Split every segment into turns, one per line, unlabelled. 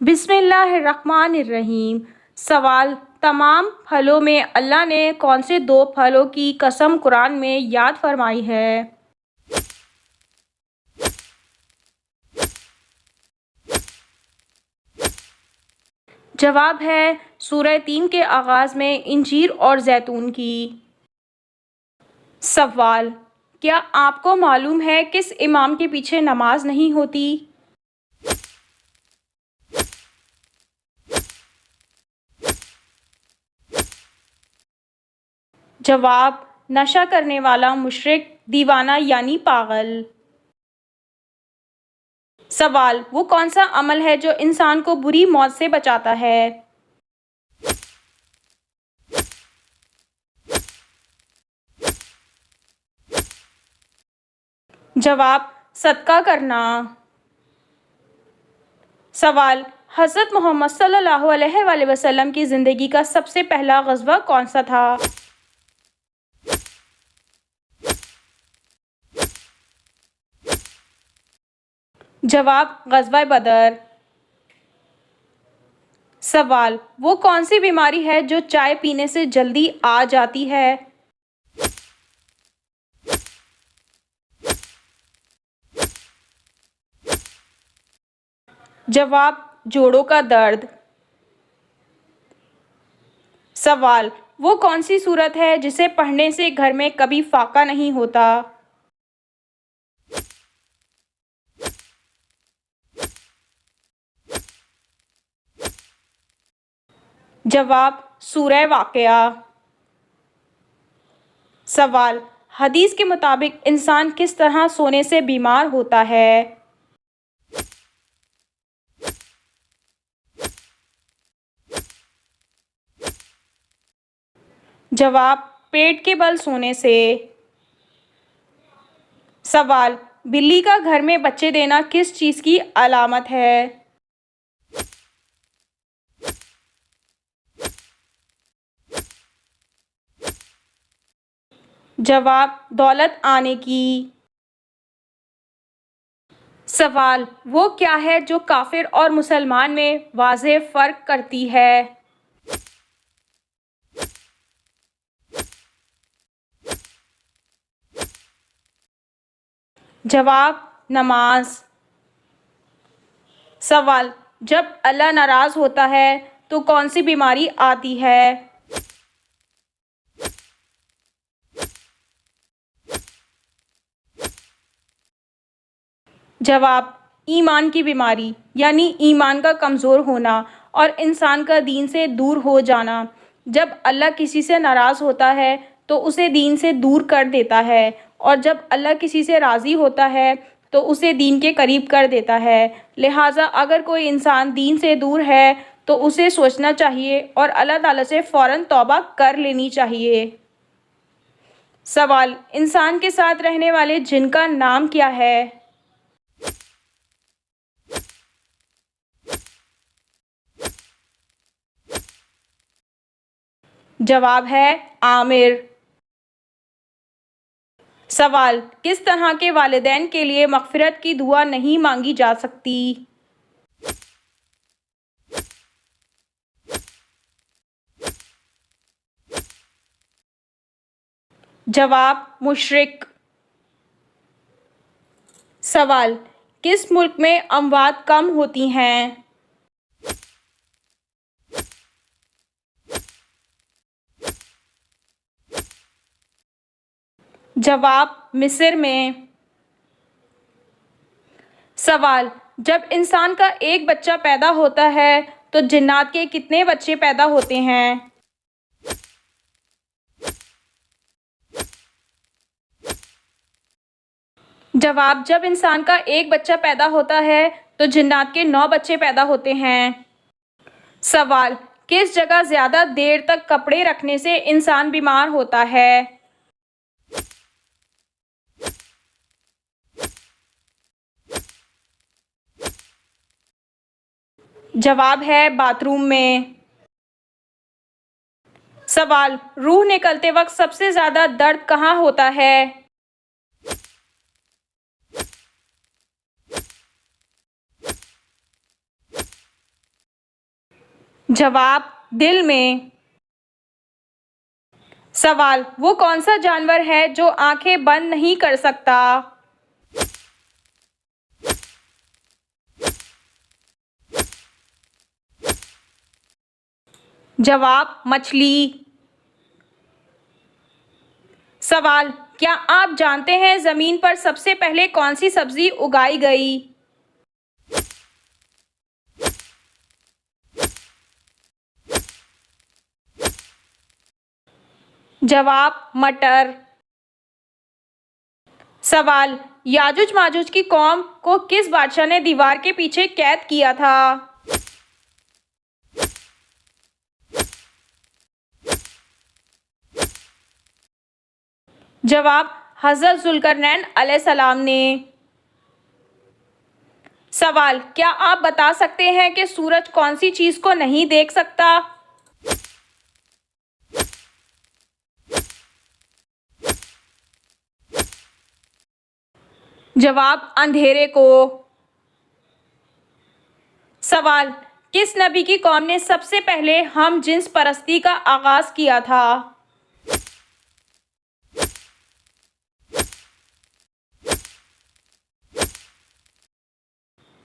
बिस्मिल्लाहिर्रहमानिर्रहीम। सवाल: तमाम फलों में अल्लाह ने कौन से दो फलों की कसम कुरान में याद फरमाई है? जवाब है सूरह तीन के आगाज़ में इंजीर और जैतून की। सवाल: क्या आपको मालूम है किस इमाम के पीछे नमाज नहीं होती? जवाब: नशा करने वाला मुशरिक, दीवाना यानी पागल। सवाल: वो कौन सा अमल है जो इंसान को बुरी मौत से बचाता है? जवाब: सदका करना। सवाल: हज़रत मोहम्मद सल्लल्लाहु अलैहि वसल्लम की ज़िंदगी का सबसे पहला ग़ज़वा कौन सा था? जवाब: ग़ज़वा बदर। सवाल: वो कौन सी बीमारी है जो चाय पीने से जल्दी आ जाती है? जवाब: जोड़ों का दर्द। सवाल: वो कौन सी सूरत है जिसे पढ़ने से घर में कभी फाका नहीं होता? जवाब: सूरह वाक़िया। सवाल: हदीस के मुताबिक इंसान किस तरह सोने से बीमार होता है? जवाब: पेट के बल सोने से। सवाल: बिल्ली का घर में बच्चे देना किस चीज़ की अलामत है? जवाब: दौलत आने की। सवाल: वो क्या है जो काफिर और मुसलमान में वाज़ेह फ़र्क करती है? जवाब: नमाज। सवाल: जब अल्लाह नाराज़ होता है तो कौन सी बीमारी आती है? जवाब: ईमान की बीमारी यानी ईमान का कमज़ोर होना और इंसान का दीन से दूर हो जाना। जब अल्लाह किसी से नाराज़ होता है तो उसे दीन से दूर कर देता है, और जब अल्लाह किसी से राज़ी होता है तो उसे दीन के करीब कर देता है। लिहाजा अगर कोई इंसान दीन से दूर है तो उसे सोचना चाहिए और अल्लाह ताला से फ़ौरन तौबा कर लेनी चाहिए। सवाल: इंसान के साथ रहने वाले जिन का नाम क्या है? जवाब है आमिर। सवाल: किस तरह के वालिदैन के लिए मग़फ़िरत की दुआ नहीं मांगी जा सकती? जवाब: मुशरिक। सवाल: किस मुल्क में अमवात कम होती हैं? जवाब: मिस्र में। सवाल: जब इंसान का एक बच्चा पैदा होता है तो जिन्नात के कितने बच्चे पैदा होते हैं? जवाब: जब इंसान का एक बच्चा पैदा होता है तो जिन्नात के 9 बच्चे पैदा होते हैं। सवाल: किस जगह ज़्यादा देर तक कपड़े रखने से इंसान बीमार होता है? जवाब है बाथरूम में। सवाल: रूह निकलते वक्त सबसे ज़्यादा दर्द कहाँ होता है? जवाब दिल में। सवाल वो कौन सा जानवर है जो आंखें बंद नहीं कर सकता? जवाब मछली। सवाल क्या आप जानते हैं जमीन पर सबसे पहले कौन सी सब्जी उगाई गई? जवाब मटर। सवाल याजुज माजुज की कौम को किस बादशाह ने दीवार के पीछे कैद किया था? जवाब हज़रत जुल्करनैन अलैहिस्सलाम ने। सवाल क्या आप बता सकते हैं कि सूरज कौन सी चीज को नहीं देख सकता? जवाब अंधेरे को। सवाल किस नबी की कौम ने सबसे पहले हम जिन्स परस्ती का आगाज किया था?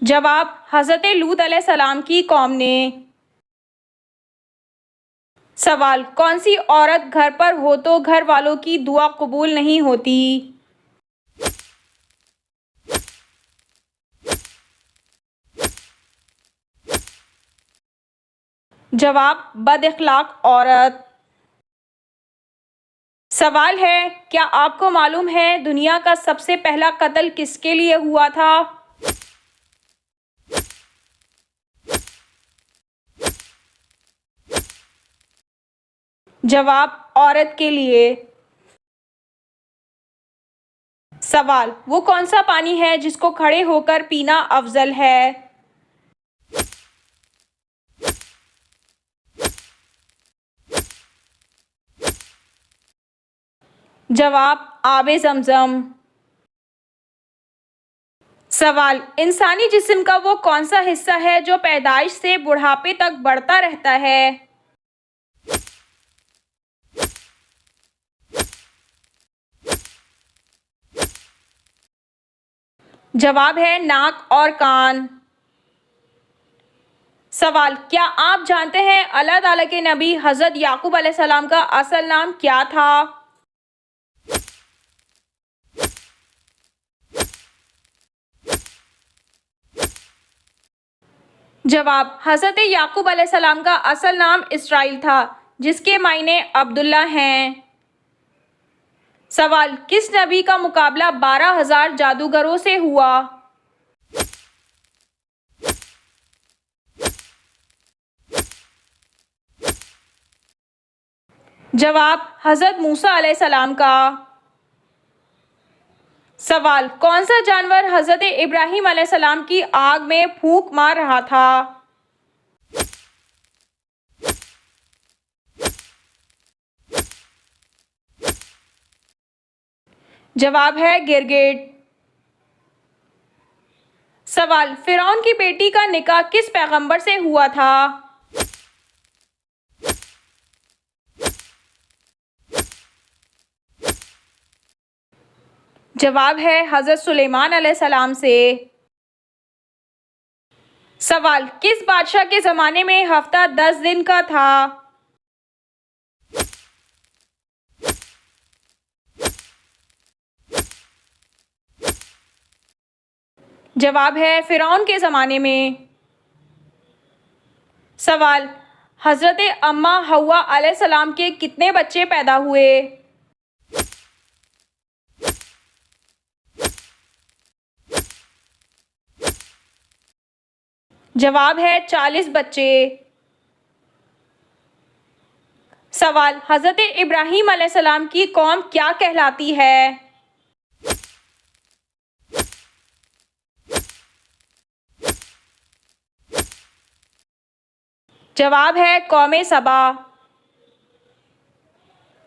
जवाब हज़रत लूत अलैहिस्सलाम की कौम ने। सवाल कौन सी औरत घर पर हो तो घर वालों की दुआ कबूल नहीं होती? जवाब बदअखलाक औरत। सवाल है क्या आपको मालूम है दुनिया का सबसे पहला कत्ल किसके लिए हुआ था? जवाब औरत के लिए। सवाल वो कौन सा पानी है जिसको खड़े होकर पीना अफजल है? जवाब आबे ज़मज़म। सवाल इंसानी जिस्म का वो कौन सा हिस्सा है जो पैदाइश से बुढ़ापे तक बढ़ता रहता है? जवाब है नाक और कान। सवाल क्या आप जानते हैं अल्लाह ताला के नबी हज़रत याकूब अलैहिस्सलाम का असल नाम क्या था? जवाब हज़रत याकूब अलैहिस्सलाम का असल नाम इसराइल था जिसके मायने अब्दुल्ला हैं। सवाल किस नबी का मुकाबला 12,000 जादूगरों से हुआ? जवाब हज़रत मूसा अलैहिस्सलाम का। सवाल कौन सा जानवर हज़रत इब्राहीम अलैहिस्सलाम की आग में फूंक मार रहा था? जवाब है गिरगिट। सवाल फिरौन की बेटी का निकाह किस पैगंबर से हुआ था? जवाब है हज़रत सुलेमान अलैहिस्सलाम से। सवाल किस बादशाह के ज़माने में हफ्ता 10 दिन का था? जवाब है फिरौन के ज़माने में। सवाल हज़रत अम्मा हव्वा अलैहिस्सलाम के कितने बच्चे पैदा हुए? जवाब है 40 बच्चे। सवाल हज़रत इब्राहीम अलैहिस्सलाम की कौम क्या कहलाती है? जवाब है कौमे सबा।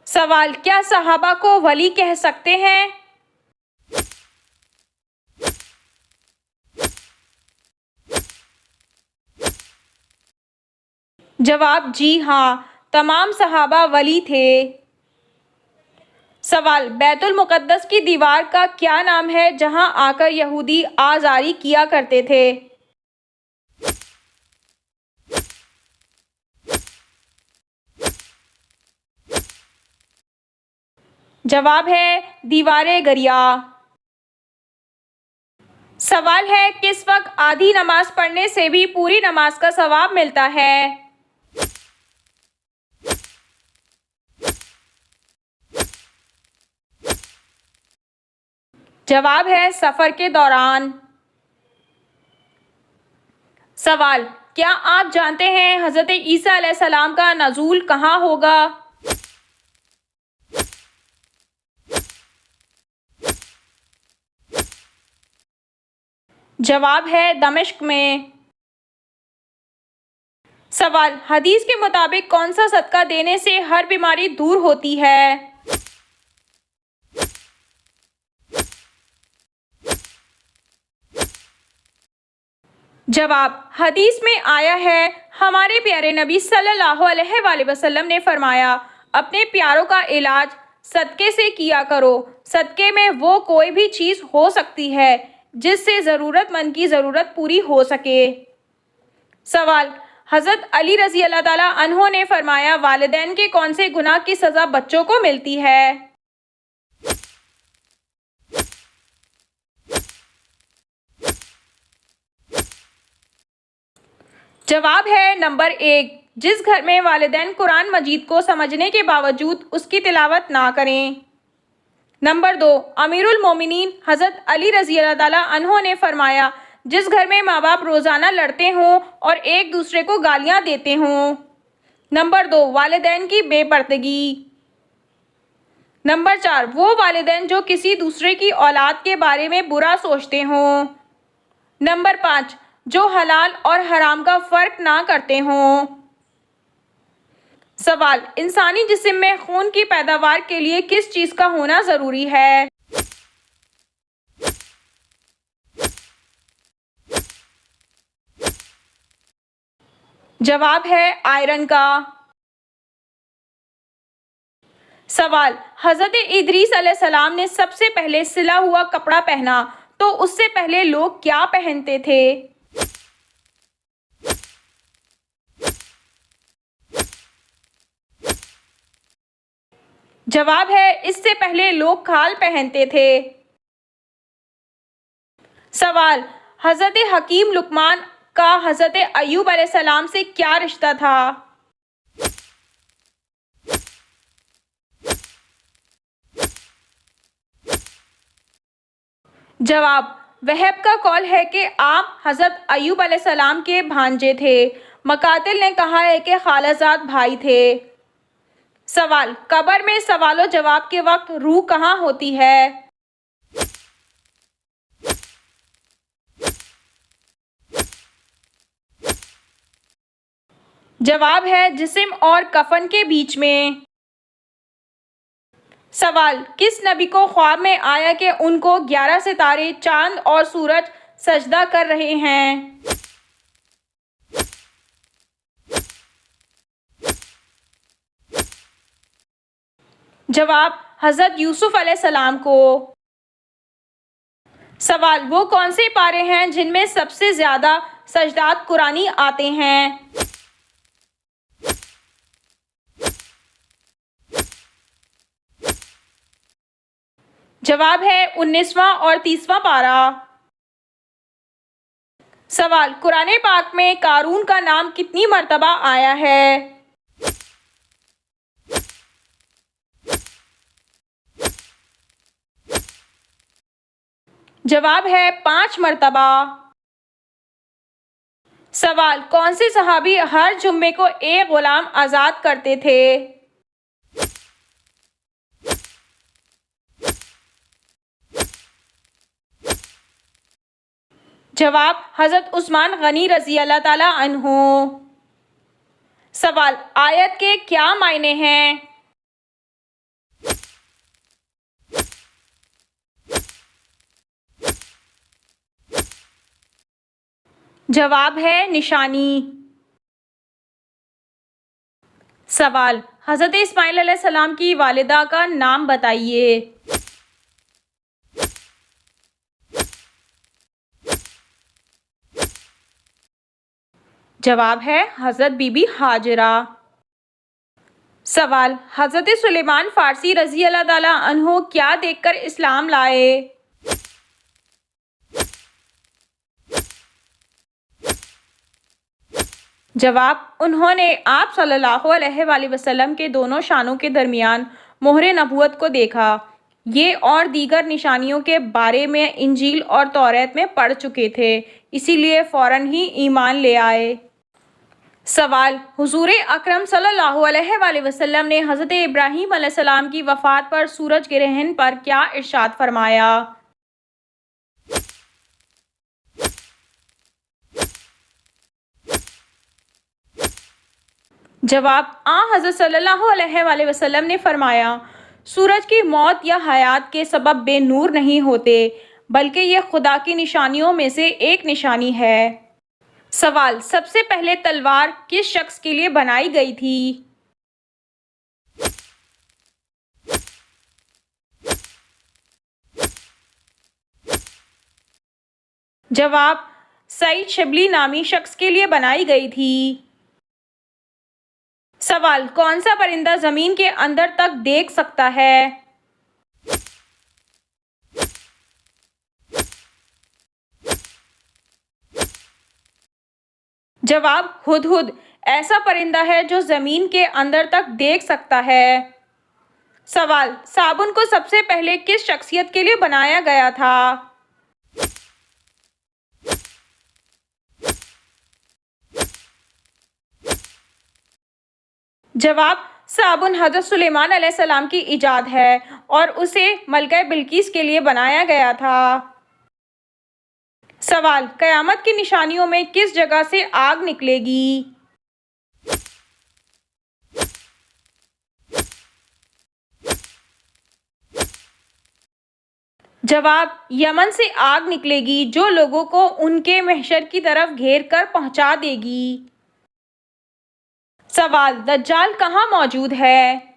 सवाल क्या सहाबा को वली कह सकते हैं? जवाब जी हाँ, तमाम सहाबा वली थे। सवाल, बैतुल मुक़द्दस की दीवार का क्या नाम है जहां आकर यहूदी आज़ारी किया करते थे? जवाब है दीवारे गरिया। सवाल है, किस वक्त आधी नमाज पढ़ने से भी पूरी नमाज का सवाब मिलता है? जवाब है सफ़र के दौरान। सवाल, क्या आप जानते हैं हज़रत ईसा अलैहिस्सलाम का नज़ूल कहाँ होगा? जवाब है दमिश्क में। सवाल, हदीस के मुताबिक कौन सा सदका देने से हर बीमारी दूर होती है? जवाब, हदीस में आया है, हमारे प्यारे नबी सल्लल्लाहु अलैहि वसल्लम ने फरमाया, अपने प्यारों का इलाज सदके से किया करो। सदके में वो कोई भी चीज़ हो सकती है जिससे ज़रूरतमंद की ज़रूरत पूरी हो सके। सवाल, हज़रत अली रज़ी अल्लाह ताला अन्हो ने फरमाया, वालिदैन के कौन से गुनाह की सज़ा बच्चों को मिलती है? जवाब है नंबर 1, जिस घर में वालिदैन कुरान मजीद को समझने के बावजूद उसकी तिलावत ना करें। नंबर 2, अमीरुल मोमिनीन हज़रत अली रज़ी अल्लाह ताला अन्हो ने फरमाया, जिस घर में माँ बाप रोज़ाना लड़ते हों और एक दूसरे को गालियाँ देते हों। नंबर 2, वालिदैन की बेपर्दगी। नंबर 4, वो वालिदैन जो किसी दूसरे की औलाद के बारे में बुरा सोचते हों। नंबर 5, जो हलाल और हराम का फ़र्क ना करते हों। सवाल, इंसानी जिस्म में खून की पैदावार के लिए किस चीज़ का होना ज़रूरी है? जवाब है आयरन का। सवाल, हज़रत इदरीस अलैहिस्सलाम ने सबसे पहले सिला हुआ कपड़ा पहना, तो उससे पहले लोग क्या पहनते थे? जवाब है इससे पहले लोग खाल पहनते थे। सवाल, हज़रत हकीम लुकमान का हज़रत अय्यूब अलैहिस्सलाम से क्या रिश्ता था? जवाब, वहब का कौल है कि आप हज़रत अय्यूब अलैहिस्सलाम के भांजे थे। मकातिल ने कहा है कि खालाजाद भाई थे। सवाल, कब्र में सवालो जवाब के वक्त रूह कहाँ होती है? जवाब है जिस्म और कफन के बीच में। सवाल, किस नबी को ख्वाब में आया कि उनको 11 सितारे, चांद और सूरज सजदा कर रहे हैं? जवाब, हज़रत यूसुफ अलैहिस्सलाम को। सवाल, वो कौन से पारे हैं जिनमें सबसे ज़्यादा सजदात कुरानी आते हैं? जवाब है 19वां और 30वां पारा। सवाल, कुरान पाक में कारून का नाम कितनी मर्तबा आया है? जवाब है 5 मर्तबा। सवाल, कौन से सहाबी हर जुम्मे को एक गुलाम आज़ाद करते थे? जवाब, हज़रत उस्मान गनी रज़ी अल्लाह ताला अन्हु। सवाल, आयत के क्या मायने हैं? जवाब है निशानी। सवाल, हज़रत इस्माइल अलैहिस्सलाम की वालिदा का नाम बताइए। जवाब है हज़रत बीबी हाजरा। सवाल, हज़रत सुलेमान फ़ारसी रज़ी अल्लाह ताला अन्हो क्या देखकर इस्लाम लाए? जवाब, उन्होंने आप सल्लल्लाहु अलैहि वसल्लम के दोनों शानों के दरमियान मोहरे नबूवत को देखा। ये और दीगर निशानियों के बारे में इंजील और तौरात में पढ़ चुके थे, इसीलिए फ़ौरन ही ईमान ले आए। सवाल, हुज़ूर अकरम सल्लल्लाहु अलैहि वसल्लम ने हज़रत इब्राहीम अलैहिस्सलाम की वफ़ात पर सूरज ग्रहण पर क्या इरशाद फरमाया? जवाब, हज़रत सल्लल्लाहु अलैहि वसल्लम ने फरमाया, सूरज की मौत या हयात के सबब बेनूर नहीं होते, बल्कि ये खुदा की निशानियों में से एक निशानी है। सवाल, सबसे पहले तलवार किस शख्स के लिए बनाई गई थी? जवाब, सईद शिबली नामी शख्स के लिए बनाई गई थी। सवाल, कौन सा परिंदा ज़मीन के अंदर तक देख सकता है? जवाब, हुदहुद ऐसा परिंदा है जो ज़मीन के अंदर तक देख सकता है। सवाल, साबुन को सबसे पहले किस शख्सियत के लिए बनाया गया था? जवाब, साबुन हज़रत सुलेमान अलैहिस्सलाम की इजाद है और उसे मलका बिल्किस के लिए बनाया गया था। सवाल, क़यामत की निशानियों में किस जगह से आग निकलेगी? जवाब, यमन से आग निकलेगी जो लोगों को उनके महशर की तरफ घेर कर पहुंचा देगी। सवाल, दज्जाल कहाँ मौजूद है?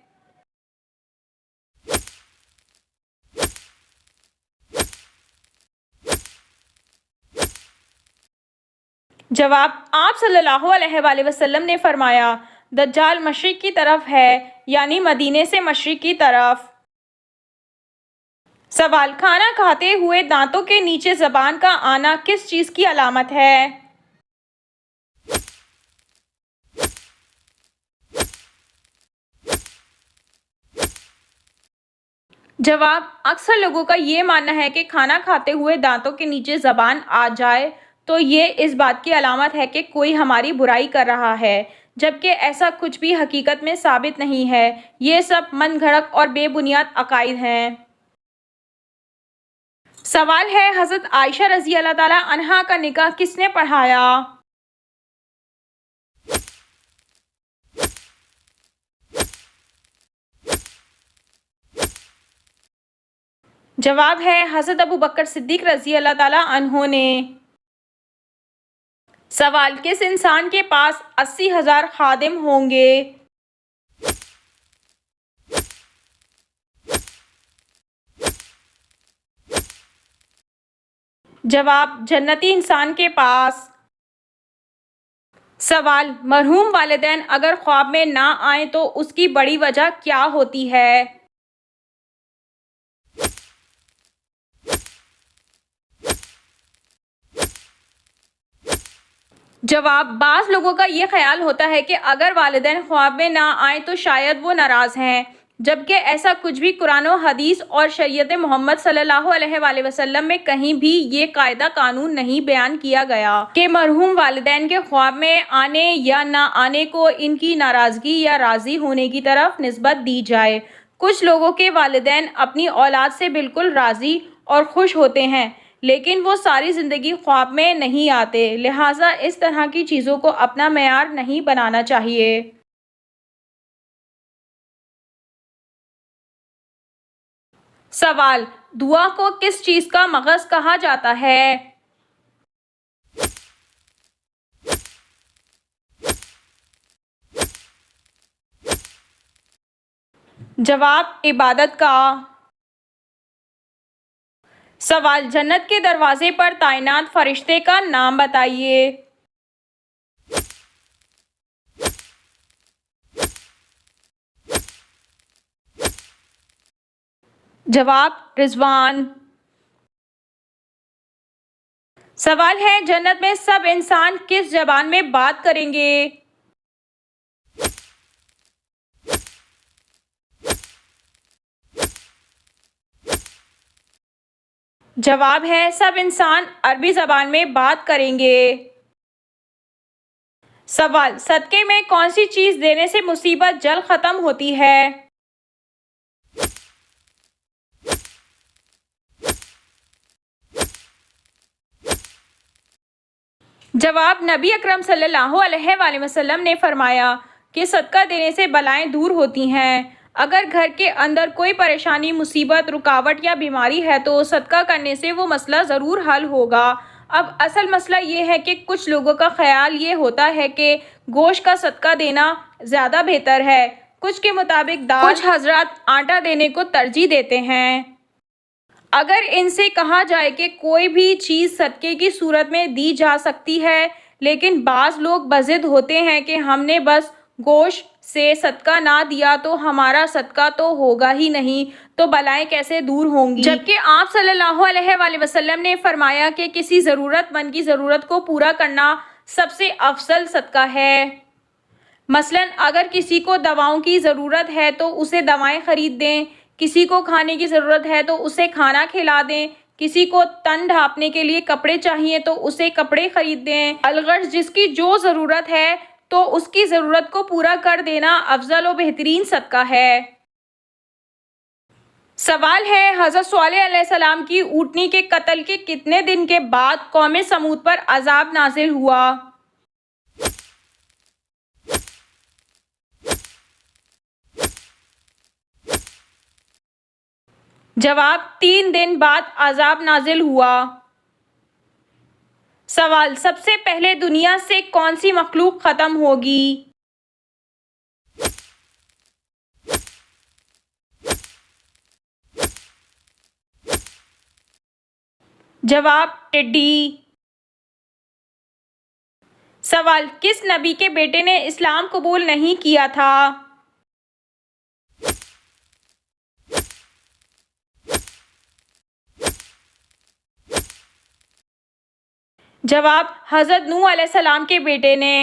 जवाब, आप सल्लल्लाहु अलैहि वसल्लम ने फरमाया, दज्जाल मशरिक़ की तरफ है, यानी मदीने से मशरिक़ की तरफ। सवाल, खाना खाते हुए दांतों के नीचे ज़बान का आना किस चीज़ की अलामत है? जवाब, अक्सर लोगों का ये मानना है कि खाना खाते हुए दांतों के नीचे ज़बान आ जाए तो ये इस बात की अलामत है कि कोई हमारी बुराई कर रहा है, जबकि ऐसा कुछ भी हकीकत में साबित नहीं है। ये सब मनगढ़ंत और बेबुनियाद अकायद हैं। सवाल है, हज़रत आयशा रज़ी अल्लाह ताला अन्हा का निकाह किसने पढ़ाया? जवाब है हज़रत अबू बकर सिद्दीक़ रज़ी अल्लाह ताला अन्हो ने। सवाल, किस इंसान के पास 80,000 खादिम होंगे? जवाब, जन्नती इंसान के पास। सवाल, मरहूम वालिदैन अगर ख्वाब में ना आए तो उसकी बड़ी वजह क्या होती है? जवाब, बाज़ लोगों का ये ख्याल होता है कि अगर वालिदैन ख्वाब में ना आए तो शायद वो नाराज़ हैं, जबकि ऐसा कुछ भी कुरान व हदीस और शरीयत मोहम्मद सल्लल्लाहु अलैहि वसल्लम में कहीं भी ये कायदा कानून नहीं बयान किया गया कि मरहूम वालिदैन के ख्वाब में आने या ना आने को इनकी नाराज़गी या राज़ी होने की तरफ निस्बत दी जाए। कुछ लोगों के वालिदैन अपनी औलाद से बिल्कुल राज़ी और खुश होते हैं, लेकिन वो सारी ज़िंदगी ख्वाब में नहीं आते, लिहाजा इस तरह की चीज़ों को अपना मेयार नहीं बनाना चाहिए। सवाल, दुआ को किस चीज़ का मगज़ कहा जाता है? जवाब इबादत का। सवाल जन्नत के दरवाजे पर तैनात फरिश्ते का नाम बताइए। जवाब रिजवान। सवाल है जन्नत में सब इंसान किस जबान में बात करेंगे। जवाब है सब इंसान अरबी ज़बान में बात करेंगे। सवाल सदक़े में कौन सी चीज़ देने से मुसीबत जल्द ख़त्म होती है। जवाब नबी अकरम सल्लल्लाहु अलैहि वसल्लम ने फरमाया कि सदका देने से बलाएं दूर होती हैं। अगर घर के अंदर कोई परेशानी, मुसीबत, रुकावट या बीमारी है तो सदका करने से वो मसला ज़रूर हल होगा। अब असल मसला ये है कि कुछ लोगों का ख्याल ये होता है कि गोश्त का सदका देना ज़्यादा बेहतर है। कुछ के मुताबिक दाल, कुछ हजरात आटा देने को तरजीह देते हैं। अगर इनसे कहा जाए कि कोई भी चीज़ सदक़े की सूरत में दी जा सकती है, लेकिन बाज़ लोग बज़िद होते हैं कि हमने बस गोश्त से सदका ना दिया तो हमारा सदका तो होगा ही नहीं, तो बलाएं कैसे दूर होंगी। जबकि आप सल्लल्लाहु अलैहि वसल्लम ने फरमाया कि किसी ज़रूरतमंद की ज़रूरत को पूरा करना सबसे अफजल सदका है। मसलन अगर किसी को दवाओं की ज़रूरत है तो उसे दवाएं ख़रीद दें, किसी को खाने की ज़रूरत है तो उसे खाना खिला दें, किसी को तन ढाँपने के लिए कपड़े चाहिए तो उसे कपड़े ख़रीद दें। अलगर्ज जिसकी जो ज़रूरत है तो उसकी ज़रूरत को पूरा कर देना अफजल और बेहतरीन सदका है। सवाल है हज़रत स्वालिह अलैहिस्सलाम की ऊँटनी के कत्ल के कितने दिन के बाद कौम समूद पर अज़ाब नाज़िल हुआ। जवाब 3 दिन बाद अज़ाब नाजिल हुआ। सवाल सबसे पहले दुनिया से कौन सी मखलूक ख़त्म होगी। जवाब टिड्डी। सवाल किस नबी के बेटे ने इस्लाम कबूल नहीं किया था। जवाब हज़रत नूह अलैहिस्सलाम के बेटे ने।